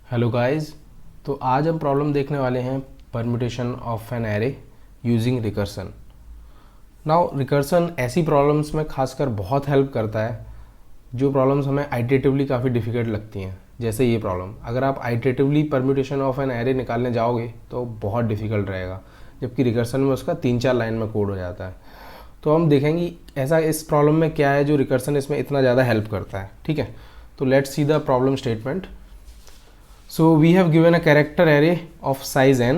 Hello guys. तो आज हम प्रॉब्लम देखने वाले हैं permutation of an array using recursion. Now recursion ऐसी प्रॉब्लम्स में खासकर बहुत हेल्प करता है जो प्रॉब्लम्स हमें आइटरेटिवली काफ़ी डिफ़िकल्ट लगती हैं। जैसे ये प्रॉब्लम, अगर आप iteratively permutation of an array निकालने जाओगे तो बहुत डिफ़िकल्ट रहेगा, जबकि रिकर्सन में उसका 3-4 लाइन में कोड हो जाता है। तो हम देखेंगे ऐसा इस प्रॉब्लम में क्या है जो रिकर्सन इसमें इतना ज़्यादा हेल्प करता है। ठीक है, तो let's see the problem statement. So we have given a character array of size n.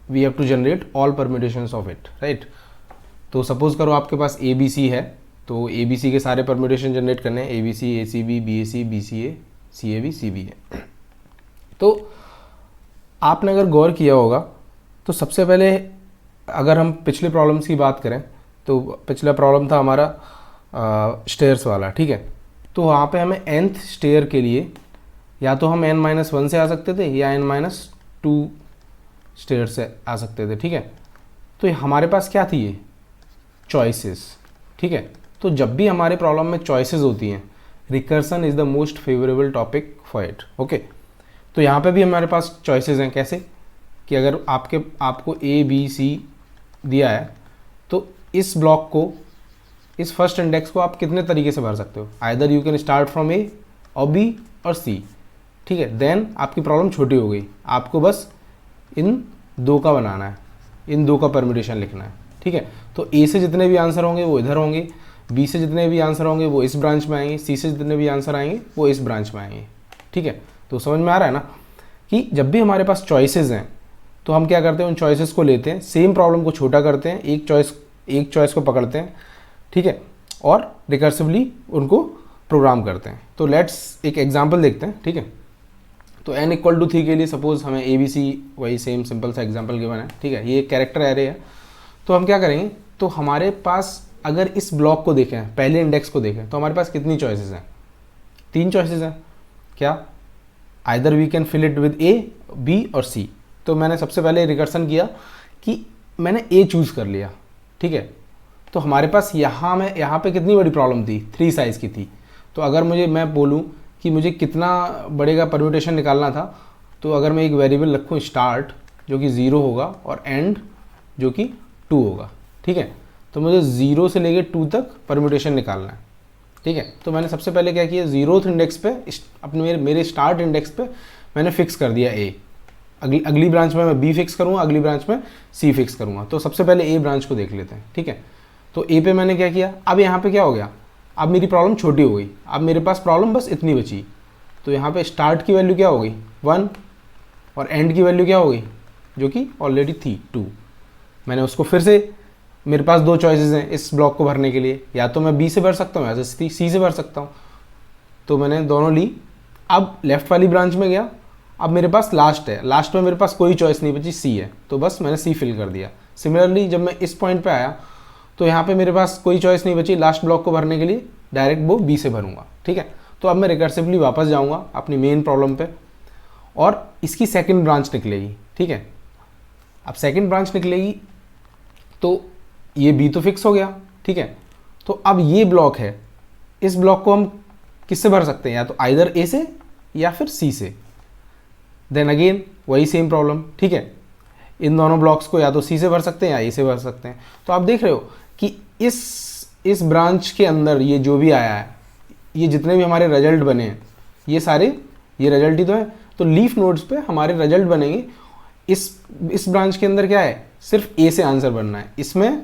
We have to generate all permutations of it, right? तो सपोज करो आपके पास ए बी सी है, तो ए बी सी के सारे परम्यूटेशन जनरेट करने हैं, A B C, A C B, B A C, B C A B, C B A. तो आपने अगर गौर किया होगा तो सबसे पहले अगर हम पिछले प्रॉब्लम्स की बात करें तो पिछला प्रॉब्लम था हमारा स्टेयर्स वाला. ठीक है, तो वहाँ पे हमें nth स्टेयर के लिए या तो हम n-1 से आ सकते थे या n-2 स्टेयर से आ सकते थे. ठीक है, तो हमारे पास क्या थी, ये चॉइसेस. ठीक है, तो जब भी हमारे प्रॉब्लम में चॉइसेस होती हैं, recursion is the most favourable topic for it. Okay, तो यहाँ पे भी हमारे पास चॉइसेस हैं. कैसे कि अगर आपको ए बी सी दिया है तो इस ब्लॉक को, इस फर्स्ट इंडेक्स को आप कितने तरीके से भर सकते हो. Either you can start from A और बी और सी. ठीक है, देन आपकी प्रॉब्लम छोटी हो गई, आपको बस इन दो का बनाना है, इन दो का परम्यूटेशन लिखना है. ठीक है, तो ए से जितने भी आंसर होंगे वो इधर होंगे, बी से जितने भी आंसर होंगे वो इस ब्रांच में आएंगे, सी से जितने भी आंसर आएंगे वो इस ब्रांच में आएंगे. ठीक है, तो समझ में आ रहा है ना कि जब भी हमारे पास चॉइसेस हैं तो हम क्या करते हैं, उन चॉइसेस को लेते हैं, सेम प्रॉब्लम को छोटा करते हैं, एक चॉइस को पकड़ते हैं. ठीक है, और रिकर्सिवली उनको प्रोग्राम करते हैं. तो लेट्स एक एग्जाम्पल देखते हैं. ठीक है, तो n=3 के लिए सपोज हमें ए बी सी, वही सेम सिंपल सा एग्जांपल गिवन है. ठीक है, ये कैरेक्टर एरे है. तो हम क्या करेंगे, तो हमारे पास अगर इस ब्लॉक को देखें, पहले इंडेक्स को देखें, तो हमारे पास कितनी चॉइसेस हैं, 3 चॉइसेस हैं. क्या, either we can fill it with A, B और सी. तो मैंने सबसे पहले रिकर्सन किया कि मैंने ए चूज़ कर लिया. ठीक है, तो हमारे पास यहाँ पे कितनी बड़ी प्रॉब्लम थी, 3 साइज़ की थी. तो अगर मैं बोलूँ कि मुझे कितना बड़े का परम्यूटेशन निकालना था, तो अगर मैं एक वेरिएबल रखूँ स्टार्ट जो कि 0 होगा और एंड जो कि 2 होगा. ठीक है, तो मुझे 0 से लेके 2 तक परम्यूटेशन निकालना है. ठीक है, तो मैंने सबसे पहले क्या किया, 0th इंडेक्स पे अपने मेरे स्टार्ट इंडेक्स पे मैंने फिक्स कर दिया ए. अगली ब्रांच में मैं बी फिक्स करूँगा, अगली ब्रांच में सी फिक्स करूँगा. तो सबसे पहले ए ब्रांच को देख लेते हैं. ठीक है, तो ए पे मैंने क्या किया, अब यहाँ पे क्या हो गया, अब मेरी प्रॉब्लम छोटी हो गई, अब मेरे पास प्रॉब्लम बस इतनी बची. तो यहाँ पे स्टार्ट की वैल्यू क्या हो गई, 1, और एंड की वैल्यू क्या हो गई, जो कि ऑलरेडी थी 2. मैंने उसको फिर से, मेरे पास 2 चॉइसेस हैं इस ब्लॉक को भरने के लिए, या तो मैं बी से भर सकता हूँ या तो सी से भर सकता हूँ. तो मैंने दोनों ली. अब लेफ्ट वाली ब्रांच में गया, अब मेरे पास लास्ट है, लास्ट में मेरे पास कोई चॉइस नहीं बची, सी है, तो बस मैंने सी फिल कर दिया. सिमिलरली जब मैं इस पॉइंट पे आया तो यहाँ पे मेरे पास कोई चॉइस नहीं बची लास्ट ब्लॉक को भरने के लिए, डायरेक्ट वो बी से भरूंगा. ठीक है, तो अब मैं रिकर्सिवली वापस जाऊंगा अपनी मेन प्रॉब्लम पे और इसकी सेकंड ब्रांच निकलेगी. ठीक है, अब सेकंड ब्रांच निकलेगी तो ये बी तो फिक्स हो गया. ठीक है, तो अब ये ब्लॉक है, इस ब्लॉक को हम किससे भर सकते हैं, या तो आइदर ए से या फिर सी से. देन अगेन वही सेम प्रॉब्लम. ठीक है, इन दोनों ब्लॉक्स को या तो सी से भर सकते हैं या ए से भर सकते हैं. तो आप देख रहे हो कि इस ब्रांच के अंदर ये जो भी आया है, ये जितने भी हमारे रिजल्ट बने हैं, ये सारे ये रिजल्ट ही तो है. तो लीफ नोड्स पे हमारे रिजल्ट बनेंगे. इस ब्रांच के अंदर क्या है, सिर्फ ए से आंसर बनना है, इसमें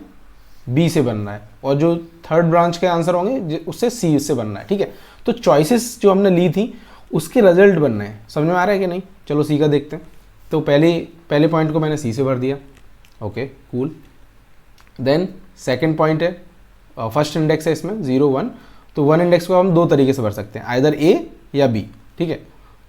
बी से बनना है, और जो थर्ड ब्रांच के आंसर होंगे उससे सी से बनना है. ठीक है, तो चॉइसेस जो हमने ली थी उसके रिजल्ट बनने हैं. समझ में आ रहा है कि नहीं. चलो सी का देखते हैं. तो पहले पॉइंट को मैंने सी से भर दिया. Okay cool. Then second point है, फर्स्ट इंडेक्स है इसमें 0, 1. तो 1 इंडेक्स को हम 2 तरीके से भर सकते हैं, आइदर ए या बी. ठीक है,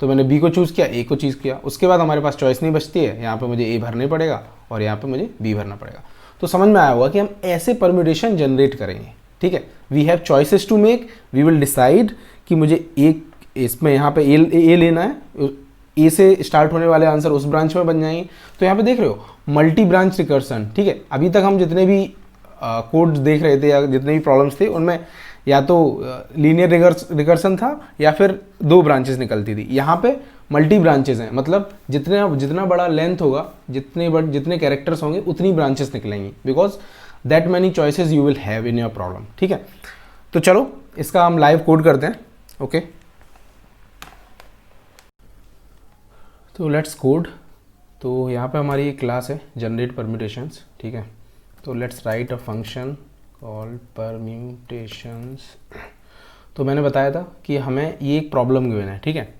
तो मैंने बी को चूज़ किया, ए को चूज़ किया. उसके बाद हमारे पास चॉइस नहीं बचती है, यहाँ पे मुझे ए भरना पड़ेगा और यहाँ पे मुझे बी भरना पड़ेगा. तो समझ में आया होगा कि हम ऐसे परम्यूटेशन जनरेट करेंगे. ठीक है, we have choices to make, we will decide कि मुझे एक इसमें यहाँ पे ए लेना है, ए से स्टार्ट होने वाले आंसर उस ब्रांच में बन जाएंगे. तो यहाँ पे देख रहे हो मल्टी ब्रांच रिकर्सन. ठीक है, अभी तक हम जितने भी कोड्स देख रहे थे या जितने भी प्रॉब्लम्स थे उनमें या तो लीनियर रिकर्सन था या फिर 2 ब्रांचेस निकलती थी. यहाँ पे मल्टी ब्रांचेस हैं, मतलब जितना बड़ा लेंथ होगा, जितने कैरेक्टर्स होंगे उतनी ब्रांचेस निकलेंगी, because that many choices you will have in your problem. ठीक है, तो चलो इसका हम लाइव कोड करते हैं। ओके, तो लेट्स कोड। तो यहाँ पे हमारी एक क्लास है जनरेट परम्यूटेशंस। ठीक है, तो let's write a function called permutations. तो मैंने बताया था कि हमें ये एक प्रॉब्लम गिवन है। ठीक है,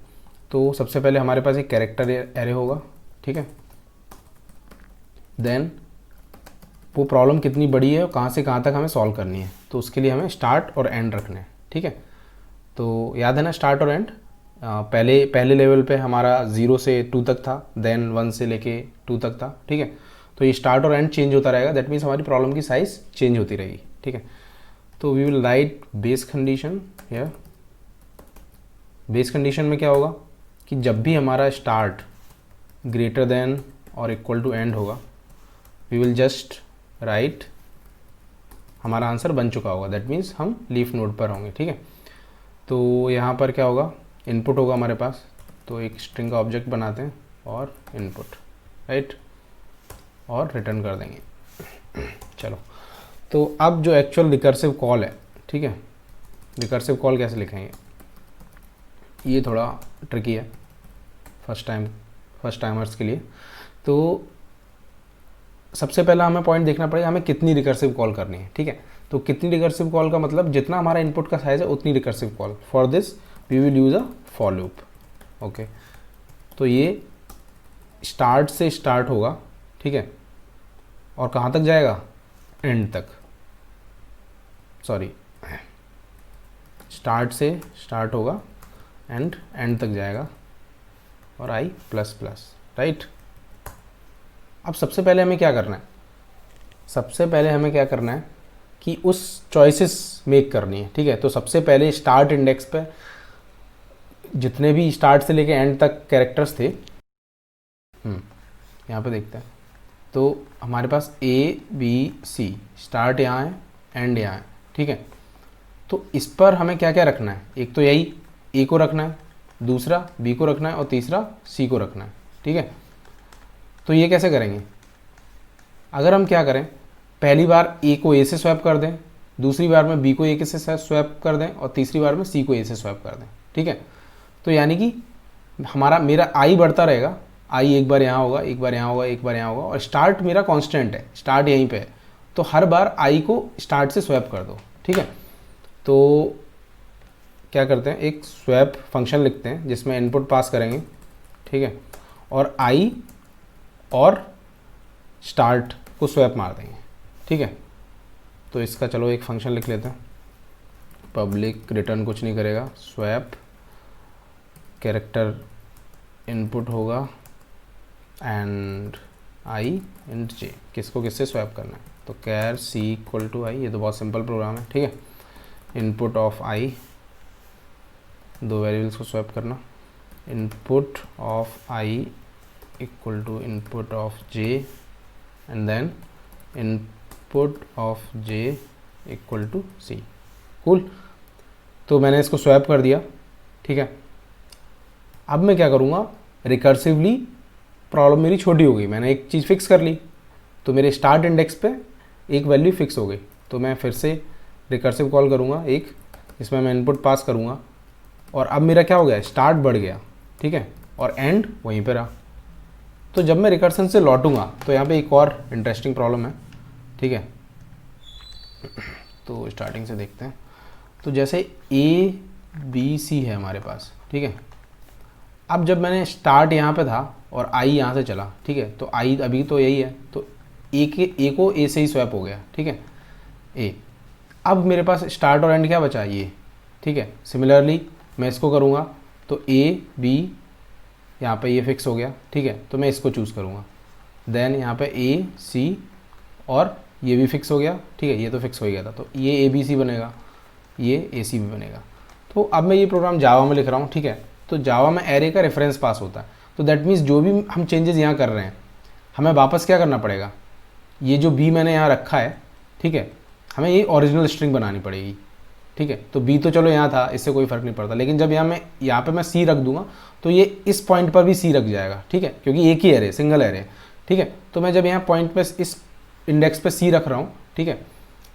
तो सबसे पहले हमारे पास एक कैरेक्टर एरे होगा। ठीक है, देन वो प्रॉब्लम कितनी बड़ी है और कहाँ से कहाँ तक हमें सॉल्व करनी है, तो उसके लिए हमें स्टार्ट और एंड रखने हैं। ठीक है, तो याद है ना स्टार्ट और एंड। पहले लेवल पे हमारा 0 से 2 तक था, देन 1 से लेके 2 तक था। ठीक है, तो ये स्टार्ट और एंड चेंज होता रहेगा, दैट मीन्स हमारी प्रॉब्लम की साइज चेंज होती रहेगी। ठीक है, तो we will write base condition या बेस कंडीशन में क्या होगा कि जब भी हमारा स्टार्ट ग्रेटर देन और इक्वल टू एंड होगा, वी विल जस्ट राइट हमारा आंसर बन चुका होगा, दैट मीन्स हम लीफ नोड पर होंगे। ठीक है, तो यहाँ पर क्या होगा, इनपुट होगा हमारे पास, तो एक स्ट्रिंग का ऑब्जेक्ट बनाते हैं और इनपुट, राइट, और रिटर्न कर देंगे। चलो, तो अब जो एक्चुअल रिकर्सिव कॉल है, ठीक है, रिकर्सिव कॉल कैसे लिखेंगे, ये थोड़ा ट्रिकी है फर्स्ट टाइमर्स के लिए। तो सबसे पहला हमें पॉइंट देखना पड़ेगा हमें कितनी रिकर्सिव कॉल करनी है। ठीक है, तो कितनी रिकर्सिव कॉल का मतलब जितना हमारा इनपुट का साइज है उतनी recursive call. For this we will use a for loop. Okay, तो ये स्टार्ट से स्टार्ट होगा। ठीक है, और कहाँ तक जाएगा, एंड तक, सॉरी, स्टार्ट से स्टार्ट होगा एंड एंड तक जाएगा, और आई प्लस प्लस, राइट। अब सबसे पहले हमें क्या करना है, सबसे पहले हमें क्या करना है कि उस चॉइसेस मेक करनी है। ठीक है, तो सबसे पहले स्टार्ट इंडेक्स पे जितने भी स्टार्ट से लेके एंड तक कैरेक्टर्स थे, यहाँ पे देखते हैं, तो हमारे पास ए बी सी, स्टार्ट यहाँ है, एंड यहाँ है। ठीक है, तो इस पर हमें क्या क्या रखना है, एक तो यही ए को रखना है, दूसरा बी को रखना है, और तीसरा सी को रखना है। ठीक है, तो ये कैसे करेंगे, अगर हम क्या करें, पहली बार ए को ए से स्वैप कर दें, दूसरी बार में बी को ए से स्वैप कर दें, और तीसरी बार में सी को ए से स्वैप कर दें। ठीक है, तो यानी कि मेरा आई बढ़ता रहेगा, आई एक बार यहाँ होगा, एक बार यहाँ होगा, एक बार यहाँ होगा, और स्टार्ट मेरा कांस्टेंट है, स्टार्ट यहीं पे है, तो हर बार आई को स्टार्ट से स्वैप कर दो। ठीक है, तो क्या करते हैं, एक स्वैप फंक्शन लिखते हैं जिसमें इनपुट पास करेंगे। ठीक है, और आई और स्टार्ट को स्वैप मार देंगे। ठीक है, तो इसका चलो एक फंक्शन लिख लेते हैं, पब्लिक रिटर्न कुछ नहीं करेगा, स्वैप कैरेक्टर इनपुट होगा एंड आई एंड जे, किसको किससे स्वैप करना है, तो कैर सी इक्वल टू आई, ये तो बहुत सिंपल प्रोग्राम है। ठीक है, इनपुट ऑफ आई, दो वेरिएबल्स को स्वैप करना, input of I equal to input of J, and then input of J equal to C. Cool, तो मैंने इसको स्वैप कर दिया। ठीक है, अब मैं क्या करूँगा, रिकर्सिवली प्रॉब्लम मेरी छोटी हो गई, मैंने एक चीज़ फिक्स कर ली, तो मेरे स्टार्ट इंडेक्स पे एक वैल्यू फिक्स हो गई, तो मैं फिर से रिकर्सिव कॉल करूँगा एक, इसमें मैं इनपुट पास करूँगा, और अब मेरा क्या हो गया, स्टार्ट बढ़ गया। ठीक है, और एंड वहीं पर रहा। तो जब मैं रिकर्सन से लौटूंगा तो यहाँ पे एक और इंटरेस्टिंग प्रॉब्लम है। ठीक है, तो स्टार्टिंग से देखते हैं, तो जैसे ए बी सी है हमारे पास। ठीक है, अब जब मैंने स्टार्ट यहाँ पे था और आई यहाँ से चला, ठीक है, तो आई अभी तो यही है, तो ए को ए से ही स्वैप हो गया। ठीक है, ए, अब मेरे पास स्टार्ट और एंड क्या बचा, ये। ठीक है, सिमिलरली मैं इसको करूँगा, तो ए बी यहाँ पे ये फिक्स हो गया। ठीक है, तो मैं इसको चूज़ करूँगा, देन यहाँ पे ए सी, और ये भी फिक्स हो गया। ठीक है, ये तो फिक्स हो ही गया था, तो ये ए बी सी बनेगा, ये ए सी भी बनेगा। तो अब मैं ये प्रोग्राम जावा में लिख रहा हूँ। ठीक है, तो जावा में एरे का रेफरेंस पास होता है, तो दैट मीन्स जो भी हम चेंजेस यहाँ कर रहे हैं, हमें वापस क्या करना पड़ेगा, ये जो बी मैंने यहाँ रखा है, ठीक है, हमें ये ओरिजिनल स्ट्रिंग बनानी पड़ेगी। ठीक है। तो बी तो चलो यहाँ था, इससे कोई फ़र्क नहीं पड़ता, लेकिन जब यहाँ पे मैं सी रख दूंगा तो ये इस पॉइंट पर भी सी रख जाएगा, ठीक है, क्योंकि एक ही एरे, सिंगल एरे, ठीक है। तो मैं जब यहाँ पॉइंट पे इस इंडेक्स पे सी रख रहा हूँ, ठीक है,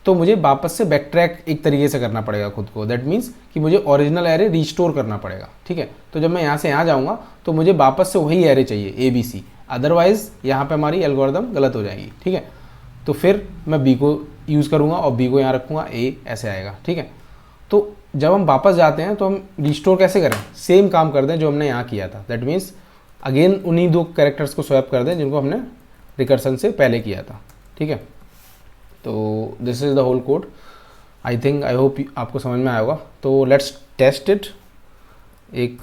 तो मुझे वापस से बैक ट्रैक एक तरीके से करना पड़ेगा खुद को। दैट मीन्स कि मुझे ओरिजिनल एरे रिस्टोर करना पड़ेगा, ठीक है। तो जब मैं यहाँ से यहाँ जाऊँगा तो मुझे वापस से वही एरे चाहिए ए बी सी, अदरवाइज़ यहाँ पे हमारी एल्गोरिदम गलत हो जाएगी, ठीक है। तो फिर मैं बी को यूज़ करूँगा और बी को यहाँ रखूँगा, ए ऐसे आएगा, ठीक है। तो जब हम वापस जाते हैं तो हम रिस्टोर कैसे करें, सेम काम कर दें जो हमने यहाँ किया था। दैट मीन्स अगेन उन्हीं दो कैरेक्टर्स को स्वैप कर दें जिनको हमने रिकर्सन से पहले किया था, ठीक है। तो this is the whole code. I think, I hope आपको समझ में आया होगा। तो लेट्स टेस्ट इट। एक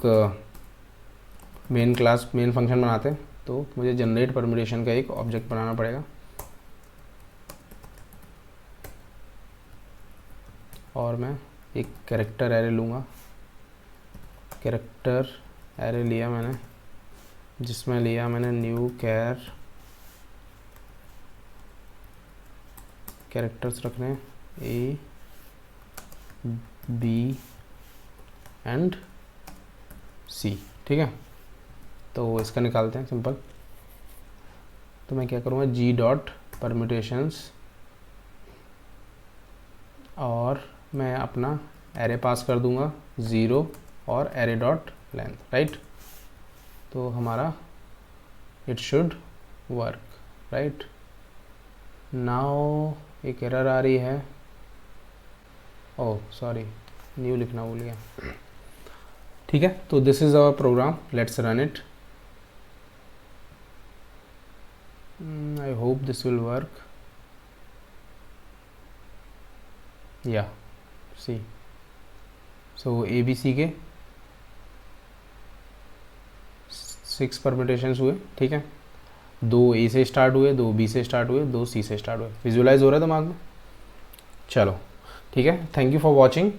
मेन फंक्शन बनाते हैं। तो मुझे जनरेट परम्यूटेशन का एक ऑब्जेक्ट बनाना पड़ेगा और मैं एक कैरेक्टर एरे लूँगा। कैरेक्टर एरे लिया मैंने, जिसमें लिया मैंने न्यू कैरेक्टर्स रखने हैं ए बी एंड सी, ठीक है। तो इसका निकालते हैं सिंपल। तो मैं क्या करूँगा, जी डॉट परम्यूटेशंस और मैं अपना एरे पास कर दूंगा 0 और एरे डॉट लेंथ, राइट। तो हमारा it should work, right. Now एक एरर आ रही है, ओह सॉरी, न्यू लिखना भूल गया, ठीक है। तो this is our program, let's run it. I hope this will work. Yeah see, so A B सी के 6 परम्यूटेशंस हुए, ठीक है। 2 ए से स्टार्ट हुए, 2 बी से स्टार्ट हुए, 2 सी से स्टार्ट हुए। विजुलाइज हो रहा है दिमाग में? चलो ठीक है, थैंक यू फॉर वॉचिंग।